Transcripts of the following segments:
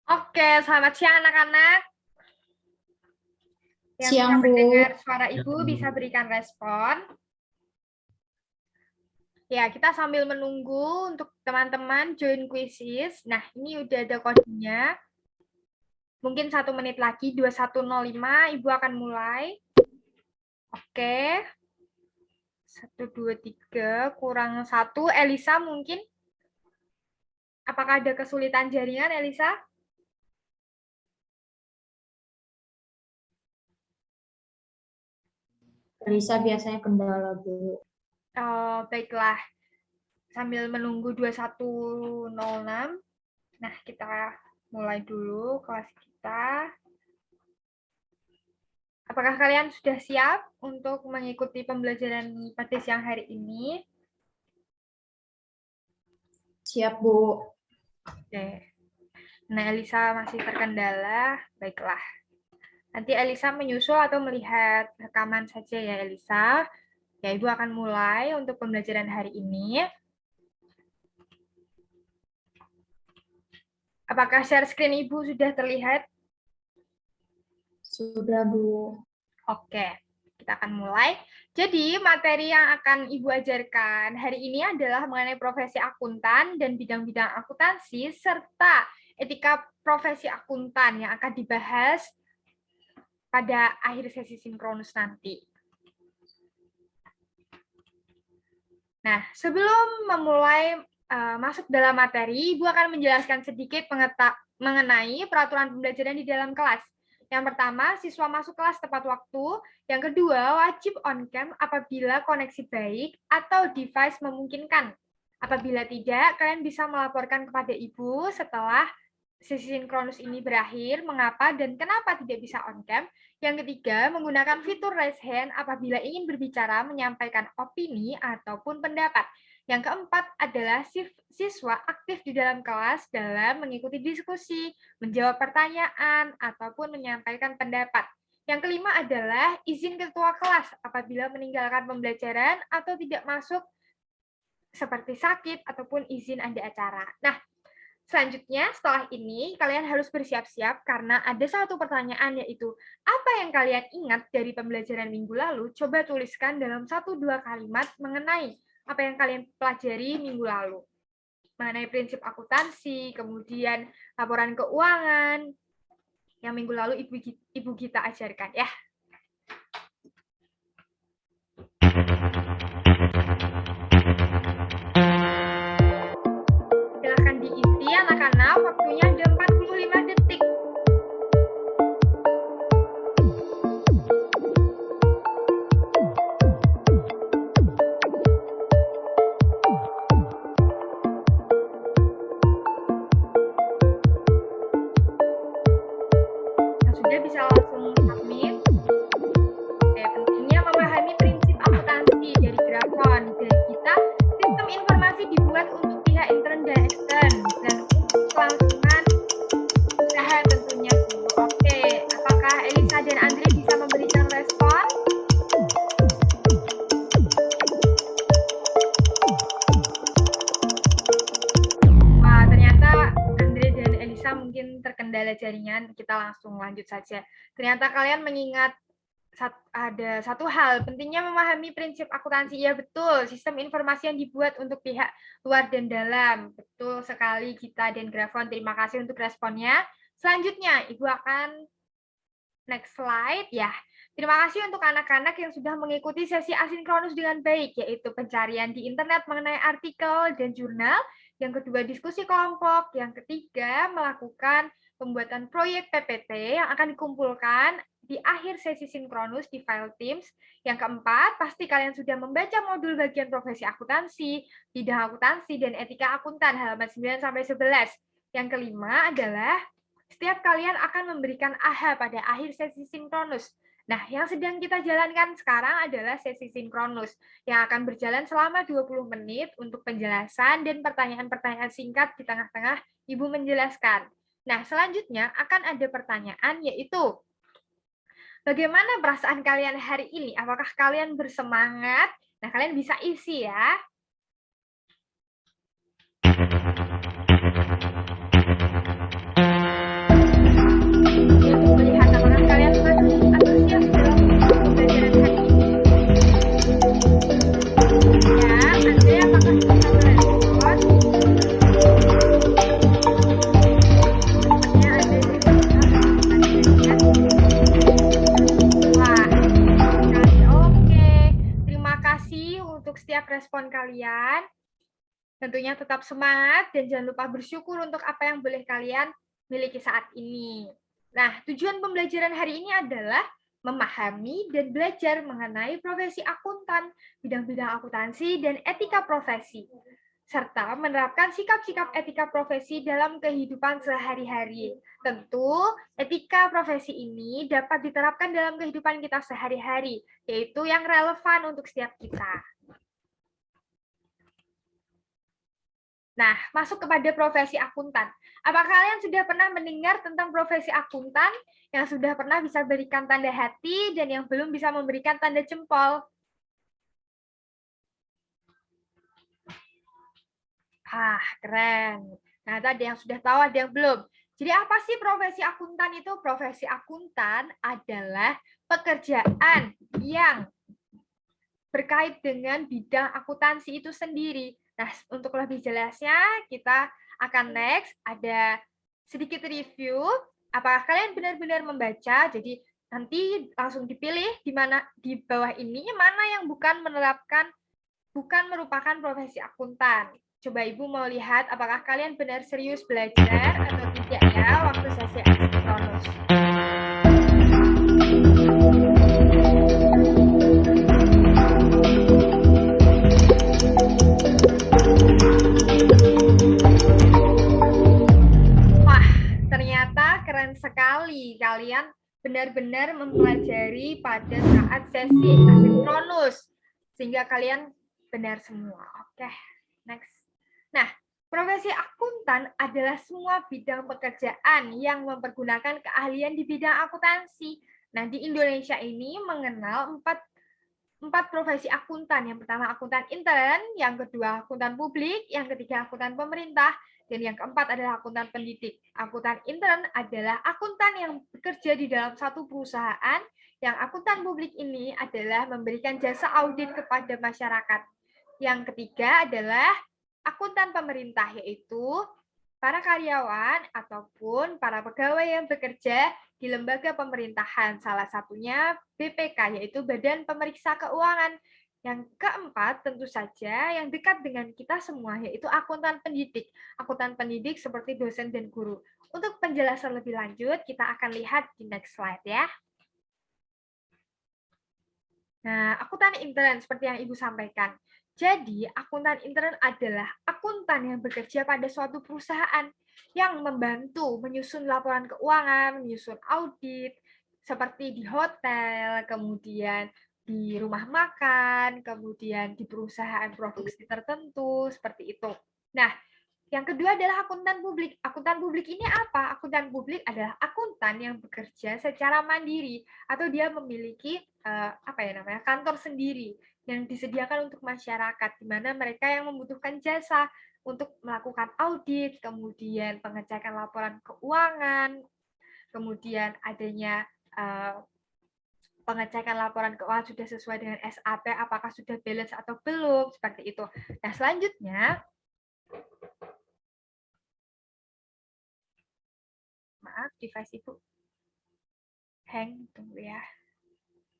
Oke, selamat siang anak-anak. Yang bisa Siang, Bu. mendengar suara Ibu bisa berikan respon. Ya, kita sambil menunggu untuk teman-teman join quizzes. Nah, ini udah ada kodenya. Mungkin 1 menit lagi, 21.05, Ibu akan mulai. Oke. 1, 2, 3, kurang 1. Elisa mungkin? Apakah ada kesulitan jaringan, Elisa? Lisa biasanya kendala, Bu. Oh, baiklah. Sambil menunggu 21.06. Nah, kita mulai dulu kelas kita. Apakah kalian sudah siap untuk mengikuti pembelajaran pada siang hari ini? Siap, Bu. Oke. Nah, Elisa masih terkendala. Baiklah. Nanti Elisa menyusul atau melihat rekaman saja ya, Elisa. Ya, Ibu akan mulai untuk pembelajaran hari ini. Apakah share screen Ibu sudah terlihat? Sudah, Bu. Oke, kita akan mulai. Jadi, materi yang akan Ibu ajarkan hari ini adalah mengenai profesi akuntan dan bidang-bidang akuntansi, serta etika profesi akuntan yang akan dibahas pada akhir sesi sinkronus nanti. Nah, sebelum memulai masuk dalam materi, Ibu akan menjelaskan sedikit mengenai peraturan pembelajaran di dalam kelas. Yang pertama, siswa masuk kelas tepat waktu. Yang kedua, wajib on-cam apabila koneksi baik atau device memungkinkan. Apabila tidak, kalian bisa melaporkan kepada Ibu setelah sesi sinkronus ini berakhir, mengapa dan kenapa tidak bisa on-cam. Yang ketiga, menggunakan fitur raise hand apabila ingin berbicara, menyampaikan opini ataupun pendapat. Yang keempat adalah siswa aktif di dalam kelas dalam mengikuti diskusi, menjawab pertanyaan, ataupun menyampaikan pendapat. Yang kelima adalah izin ketua kelas apabila meninggalkan pembelajaran atau tidak masuk seperti sakit ataupun izin ada acara. Nah, selanjutnya, setelah ini, kalian harus bersiap-siap karena ada satu pertanyaan, yaitu apa yang kalian ingat dari pembelajaran minggu lalu? Coba tuliskan dalam 1-2 kalimat mengenai apa yang kalian pelajari minggu lalu. Mengenai prinsip akuntansi, kemudian laporan keuangan, yang minggu lalu Ibu Gita ajarkan. Ya. Silahkan diisi anak-anak, waktunya ada 45 detik. Yang sudah bisa langsung submit. Oke, pentingnya memahami prinsip akuntansi dari Grafon. Dari kita, sistem informasi dibuat untuk pihak intern dan extern dan untuk kelangsungan usaha tentunya. Oke, apakah Elisa dan Andre bisa memberikan respon? Wah, ternyata Andre dan Elisa mungkin terkendala jaringan. Kita langsung lanjut saja. Ternyata kalian mengingat ada satu hal, pentingnya memahami prinsip akuntansi. Ya betul, sistem informasi yang dibuat untuk pihak luar dan dalam. Betul sekali Gita dan Grafon, terima kasih untuk responnya. Selanjutnya, Ibu akan next slide ya. Terima kasih untuk anak-anak yang sudah mengikuti sesi asinkronus dengan baik, yaitu pencarian di internet mengenai artikel dan jurnal. Yang kedua, diskusi kelompok. Yang ketiga, melakukan pembuatan proyek PPT yang akan dikumpulkan di akhir sesi sinkronus di file Teams. Yang keempat, pasti kalian sudah membaca modul bagian profesi akuntansi, bidang akuntansi, dan etika akuntan halaman 9-11. Yang kelima adalah setiap kalian akan memberikan AHA pada akhir sesi sinkronus. Nah, yang sedang kita jalankan sekarang adalah sesi sinkronus yang akan berjalan selama 20 menit untuk penjelasan dan pertanyaan-pertanyaan singkat di tengah-tengah Ibu menjelaskan. Nah, selanjutnya akan ada pertanyaan, yaitu bagaimana perasaan kalian hari ini? Apakah kalian bersemangat? Nah, kalian bisa isi ya. respon kalian. Tentunya tetap semangat dan jangan lupa bersyukur untuk apa yang boleh kalian miliki saat ini. Nah, tujuan pembelajaran hari ini adalah memahami dan belajar mengenai profesi akuntan, bidang-bidang akuntansi, dan etika profesi, serta menerapkan sikap-sikap etika profesi dalam kehidupan sehari-hari. Tentu, etika profesi ini dapat diterapkan dalam kehidupan kita sehari-hari, yaitu yang relevan untuk setiap kita. Nah, masuk kepada profesi akuntan. Apakah kalian sudah pernah mendengar tentang profesi akuntan? Yang sudah pernah bisa berikan tanda hati dan yang belum bisa memberikan tanda jempol? Keren. Nah, ada yang sudah tahu, ada yang belum. Jadi apa sih profesi akuntan itu? Profesi akuntan adalah pekerjaan yang berkait dengan bidang akuntansi itu sendiri. Nah, untuk lebih jelasnya, kita akan next ada sedikit review. Apakah kalian benar-benar membaca? Jadi nanti langsung dipilih di mana di bawah ini mana yang bukan merupakan profesi akuntan. Coba Ibu mau lihat apakah kalian benar serius belajar atau tidak ya waktu sesi asinkronus. Wah, ternyata keren sekali kalian benar-benar mempelajari pada saat sesi asinkronus sehingga kalian benar semua. Oke, next. Nah, profesi akuntan adalah semua bidang pekerjaan yang mempergunakan keahlian di bidang akuntansi. Nah, di Indonesia ini mengenal empat profesi akuntan. Yang pertama akuntan intern, yang kedua akuntan publik, yang ketiga akuntan pemerintah, dan yang keempat adalah akuntan pendidik. Akuntan intern adalah akuntan yang bekerja di dalam satu perusahaan, yang akuntan publik ini adalah memberikan jasa audit kepada masyarakat. Yang ketiga adalah akuntan pemerintah, yaitu para karyawan ataupun para pegawai yang bekerja di lembaga pemerintahan, salah satunya BPK, yaitu Badan Pemeriksa Keuangan. Yang keempat, tentu saja yang dekat dengan kita semua, yaitu akuntan pendidik. Akuntan pendidik seperti dosen dan guru. Untuk penjelasan lebih lanjut, kita akan lihat di next slide ya. Nah, akuntan intern seperti yang Ibu sampaikan. Jadi, akuntan intern adalah akuntan yang bekerja pada suatu perusahaan yang membantu menyusun laporan keuangan, menyusun audit, seperti di hotel, kemudian di rumah makan, kemudian di perusahaan produksi tertentu, seperti itu. Nah, yang kedua adalah akuntan publik. Akuntan publik ini apa? Akuntan publik adalah akuntan yang bekerja secara mandiri atau dia memiliki kantor sendiri yang disediakan untuk masyarakat, di mana mereka yang membutuhkan jasa untuk melakukan audit, kemudian pengecekan laporan keuangan, kemudian adanya pengecekan laporan keuangan sudah sesuai dengan SAP, apakah sudah balance atau belum, seperti itu. Nah, selanjutnya maaf, device Ibu hang, tunggu ya.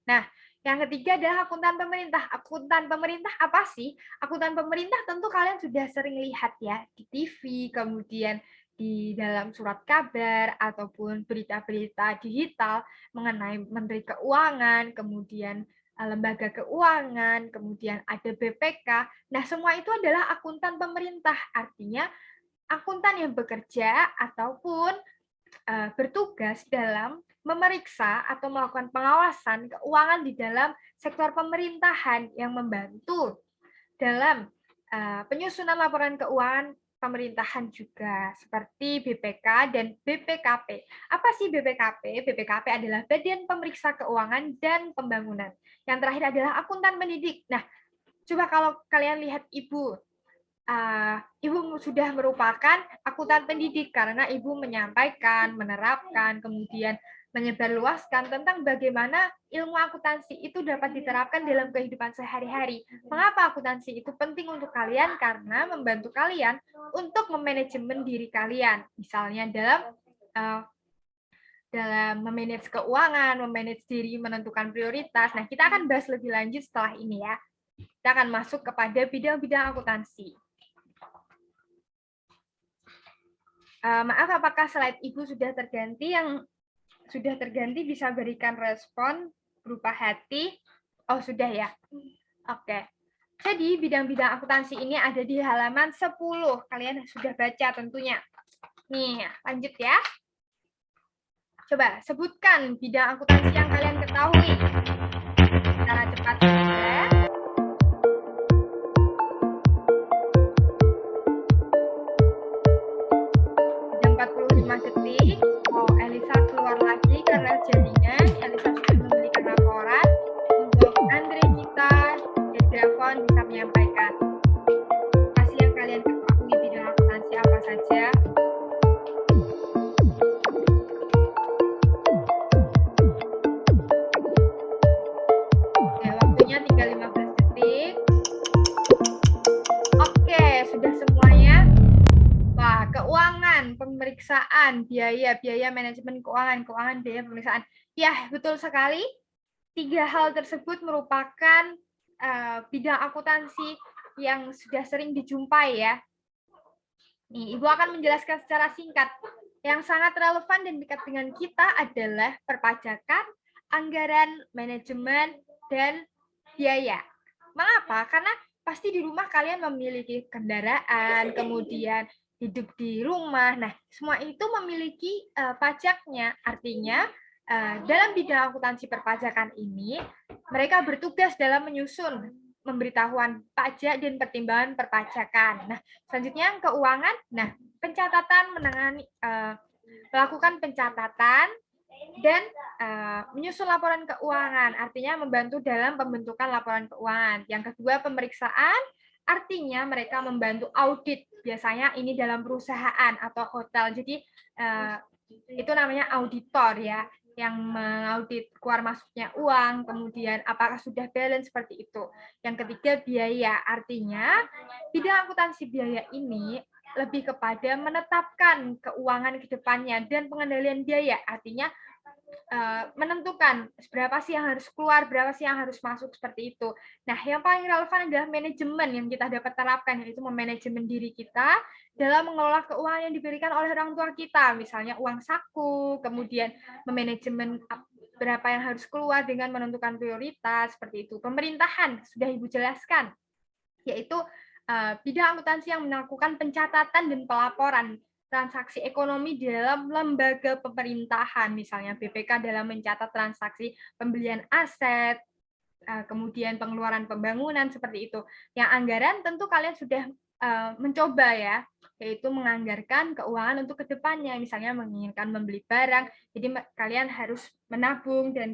Nah, yang ketiga adalah akuntan pemerintah. Akuntan pemerintah apa sih? Akuntan pemerintah tentu kalian sudah sering lihat ya di TV, kemudian di dalam surat kabar ataupun berita-berita digital mengenai Menteri Keuangan, kemudian lembaga keuangan, kemudian ada BPK. Nah, semua itu adalah akuntan pemerintah. Artinya akuntan yang bekerja ataupun bertugas dalam memeriksa atau melakukan pengawasan keuangan di dalam sektor pemerintahan yang membantu dalam penyusunan laporan keuangan pemerintahan juga, seperti BPK dan BPKP. Apa sih BPKP? BPKP adalah Badan Pemeriksa Keuangan dan Pembangunan. Yang terakhir adalah akuntan pendidik. Nah, coba kalau kalian lihat Ibu, Ibu sudah merupakan akuntan pendidik karena Ibu menyampaikan, menerapkan, kemudian menyebarluaskan tentang bagaimana ilmu akuntansi itu dapat diterapkan dalam kehidupan sehari-hari. Mengapa akuntansi itu penting untuk kalian? Karena membantu kalian untuk memanajemen diri kalian. Misalnya dalam memanage keuangan, memanage diri, menentukan prioritas. Nah, kita akan bahas lebih lanjut setelah ini ya. Kita akan masuk kepada bidang-bidang akuntansi. Maaf, apakah slide Ibu sudah terganti? Yang sudah terganti bisa berikan respon berupa hati. Oh, sudah ya. Oke. Jadi bidang-bidang akuntansi ini ada di halaman 10. Kalian sudah baca tentunya. Nih, lanjut ya. Coba sebutkan bidang akuntansi yang kalian ketahui. Secara cepat saja. Jam 45 detik. Oh, Elisa keluar lagi karena jaringan. Elisa sudah memberikan laporan. Untuk Andre Gita, Dedrafon bisa menyampaikan. Apa yang kalian ketahui bidang akuntansi apa saja? Oke, waktunya tinggal 15 detik. Oke, sudah semuanya. Wah, keuangan, pemeriksaan, biaya manajemen keuangan, biaya pemeriksaan. Ya, betul sekali. 3 hal tersebut merupakan bidang akuntansi yang sudah sering dijumpai ya. Nih, Ibu akan menjelaskan secara singkat. Yang sangat relevan dan dekat dengan kita adalah perpajakan, anggaran, manajemen, dan biaya. Mengapa? Karena pasti di rumah kalian memiliki kendaraan, kemudian hidup di rumah. Nah, semua itu memiliki pajaknya. Artinya, dalam bidang akuntansi perpajakan ini, mereka bertugas dalam menyusun pemberitahuan pajak dan pertimbangan perpajakan. Nah, selanjutnya keuangan. Nah, pencatatan menangani melakukan pencatatan dan menyusun laporan keuangan, artinya membantu dalam pembentukan laporan keuangan. Yang kedua, pemeriksaan, artinya mereka membantu audit. Biasanya ini dalam perusahaan atau hotel. Jadi itu namanya auditor ya, yang mengaudit keluar masuknya uang, kemudian apakah sudah balance seperti itu. Yang ketiga, biaya. Artinya bidang akuntansi biaya ini lebih kepada menetapkan keuangan ke depannya dan pengendalian biaya. Artinya menentukan berapa sih yang harus keluar, berapa sih yang harus masuk, seperti itu. Nah, yang paling relevan adalah manajemen yang kita dapat terapkan, yaitu memanajemen diri kita dalam mengelola keuangan yang diberikan oleh orang tua kita, misalnya uang saku, kemudian memanajemen berapa yang harus keluar dengan menentukan prioritas, seperti itu. Pemerintahan, sudah Ibu jelaskan, yaitu bidang akuntansi yang melakukan pencatatan dan pelaporan transaksi ekonomi di dalam lembaga pemerintahan, misalnya BPK dalam mencatat transaksi pembelian aset, kemudian pengeluaran pembangunan, seperti itu. Yang anggaran tentu kalian sudah mencoba ya, yaitu menganggarkan keuangan untuk kedepannya, misalnya menginginkan membeli barang, jadi kalian harus menabung dan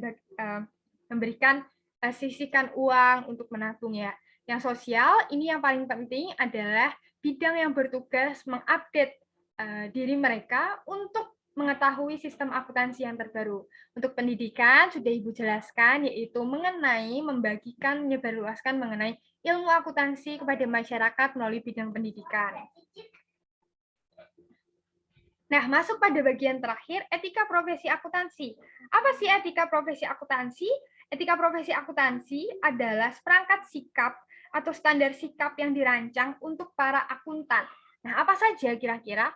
memberikan sisihkan uang untuk menabung ya. Yang sosial, ini yang paling penting adalah bidang yang bertugas mengupdate diri mereka untuk mengetahui sistem akuntansi yang terbaru. Untuk pendidikan, sudah Ibu jelaskan, yaitu mengenai membagikan, menyebarluaskan mengenai ilmu akuntansi kepada masyarakat melalui bidang pendidikan. Nah, masuk pada bagian terakhir, etika profesi akuntansi. Apa sih etika profesi akuntansi? Etika profesi akuntansi adalah seperangkat sikap atau standar sikap yang dirancang untuk para akuntan. Nah, apa saja kira-kira?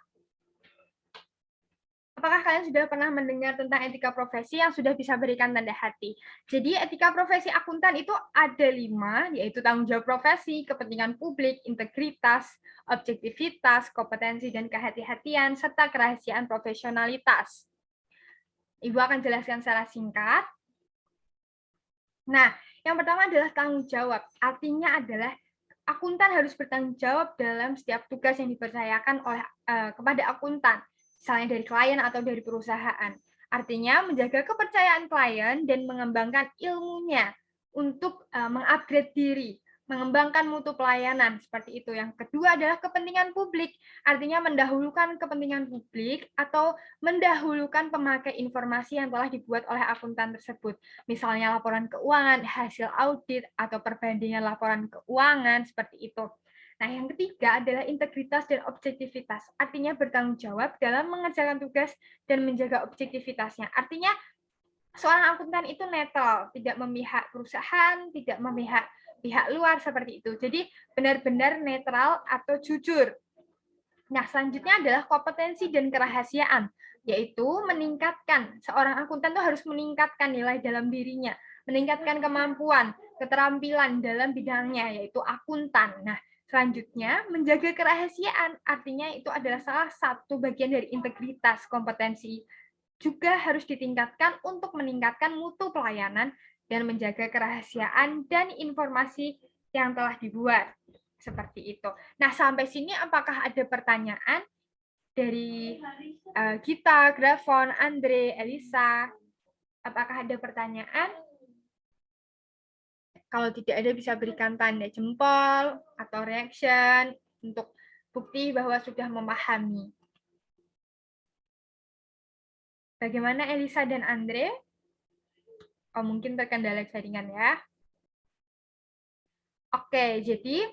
Apakah kalian sudah pernah mendengar tentang etika profesi yang sudah bisa berikan tanda hati? Jadi etika profesi akuntan itu ada 5, yaitu tanggung jawab profesi, kepentingan publik, integritas, objektivitas, kompetensi dan kehati-hatian, serta kerahasiaan profesionalitas. Ibu akan jelaskan secara singkat. Nah, yang pertama adalah tanggung jawab. Artinya adalah akuntan harus bertanggung jawab dalam setiap tugas yang dipercayakan oleh kepada akuntan, misalnya dari klien atau dari perusahaan. Artinya menjaga kepercayaan klien dan mengembangkan ilmunya untuk mengupgrade diri, mengembangkan mutu pelayanan, seperti itu. Yang kedua adalah kepentingan publik, artinya mendahulukan kepentingan publik atau mendahulukan pemakai informasi yang telah dibuat oleh akuntan tersebut. Misalnya laporan keuangan, hasil audit, atau perbandingan laporan keuangan, seperti itu. Nah, yang ketiga adalah integritas dan objektivitas. Artinya bertanggung jawab dalam mengerjakan tugas dan menjaga objektivitasnya. Artinya seorang akuntan itu netral, tidak memihak perusahaan, tidak memihak pihak luar seperti itu. Jadi benar-benar netral atau jujur. Nah, selanjutnya adalah kompetensi dan kerahasiaan, yaitu meningkatkan. Seorang akuntan itu harus meningkatkan nilai dalam dirinya, meningkatkan kemampuan, keterampilan dalam bidangnya, yaitu akuntan. Nah, selanjutnya, menjaga kerahasiaan, artinya itu adalah salah satu bagian dari integritas kompetensi. Juga harus ditingkatkan untuk meningkatkan mutu pelayanan dan menjaga kerahasiaan dan informasi yang telah dibuat. Seperti itu. Nah, sampai sini apakah ada pertanyaan dari Gita, Grafon, Andre, Elisa? Apakah ada pertanyaan? Kalau tidak ada bisa berikan tanda jempol atau reaction untuk bukti bahwa sudah memahami. Bagaimana Elisa dan Andre? Oh, mungkin terkendala jaringan ya. Oke, jadi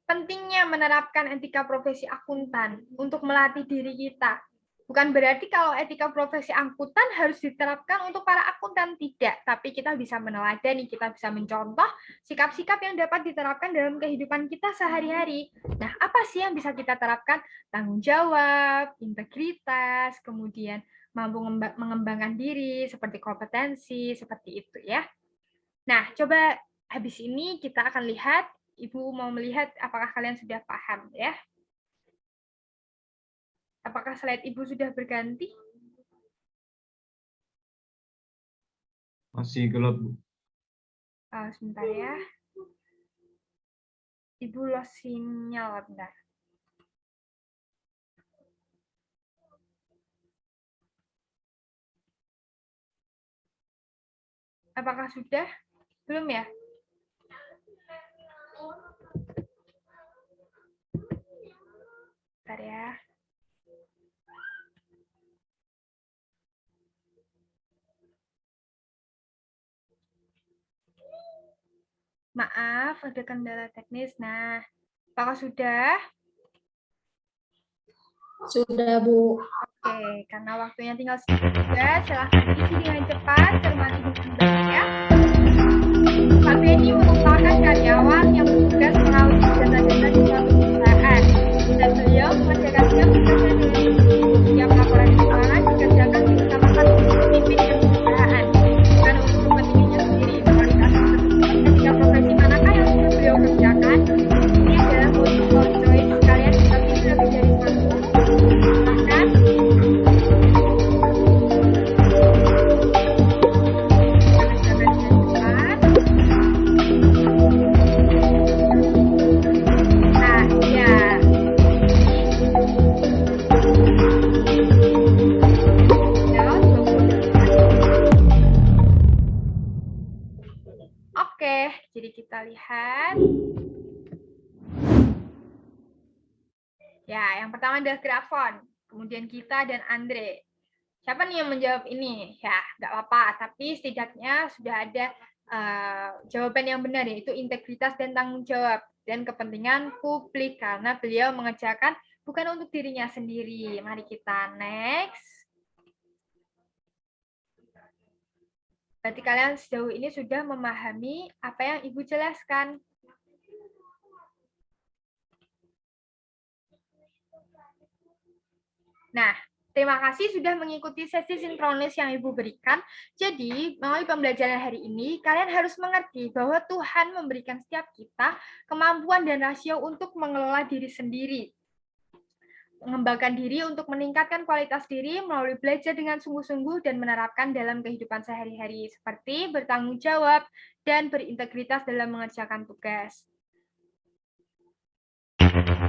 pentingnya menerapkan etika profesi akuntan untuk melatih diri kita. Bukan berarti kalau etika profesi akuntan harus diterapkan untuk para akuntan, tidak. Tapi kita bisa meneladani, kita bisa mencontoh sikap-sikap yang dapat diterapkan dalam kehidupan kita sehari-hari. Nah, apa sih yang bisa kita terapkan? Tanggung jawab, integritas, kemudian mampu mengembangkan diri, seperti kompetensi, seperti itu ya. Nah, coba habis ini kita akan lihat, Ibu mau melihat apakah kalian sudah paham ya. Apakah slide Ibu sudah berganti? Masih gelap, Bu. Sebentar ya. Ibu lost sinyal, bentar. Apakah sudah? Belum ya? Bentar ya. Maaf, ada kendala teknis. Nah, apakah sudah? Sudah, Bu. Oke, karena waktunya tinggal sedikit juga, silahkan isi dengan cepat, cermati dengan baik ya. Pak Benny merupakan karyawan yang bertugas mengawasi data-data di suatu perusahaan, dan beliau mengerjakan setiap tugasnya dengan sungguh-sungguh. Setiap laporan keuangan dikerjakan diutamakan untuk pemimpin dan perusahaan, bukan untuk kepentingannya sendiri. Melalui kasus tersebut, etika profesi manakah yang sudah beliau kerjakan? Ini adalah multiple choice. Kalian bisa pilih lebih dari satu. Silahkan. Kerjakan dengan cepat. Nah, ya. Oke, jadi kita lihat. Ya, yang pertama adalah Grafon, kemudian Gita dan Andre. Siapa nih yang menjawab ini? Ya, nggak apa-apa, tapi setidaknya sudah ada jawaban yang benar, yaitu integritas dan tanggung jawab dan kepentingan publik, karena beliau mengerjakan bukan untuk dirinya sendiri. Mari kita next. Berarti kalian sejauh ini sudah memahami apa yang Ibu jelaskan. Nah, terima kasih sudah mengikuti sesi sinkronis yang Ibu berikan. Jadi, melalui pembelajaran hari ini, kalian harus mengerti bahwa Tuhan memberikan setiap kita kemampuan dan rasio untuk mengelola diri sendiri. Mengembangkan diri untuk meningkatkan kualitas diri melalui belajar dengan sungguh-sungguh dan menerapkan dalam kehidupan sehari-hari, seperti bertanggung jawab dan berintegritas dalam mengerjakan tugas.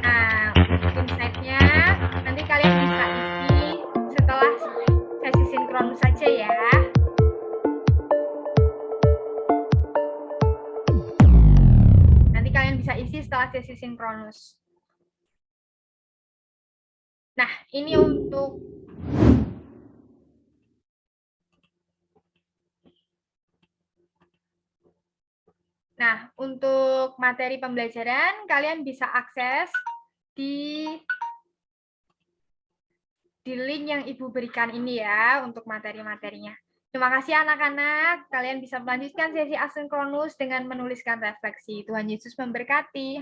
Nah, untuk insight-nya nanti kalian bisa isi setelah sesi sinkronus saja ya. Nanti kalian bisa isi setelah sesi sinkronus. Nah, ini untuk materi pembelajaran kalian bisa akses di link yang Ibu berikan ini ya untuk materi-materinya. Terima kasih anak-anak. Kalian bisa melanjutkan sesi asinkronus dengan menuliskan refleksi. Tuhan Yesus memberkati.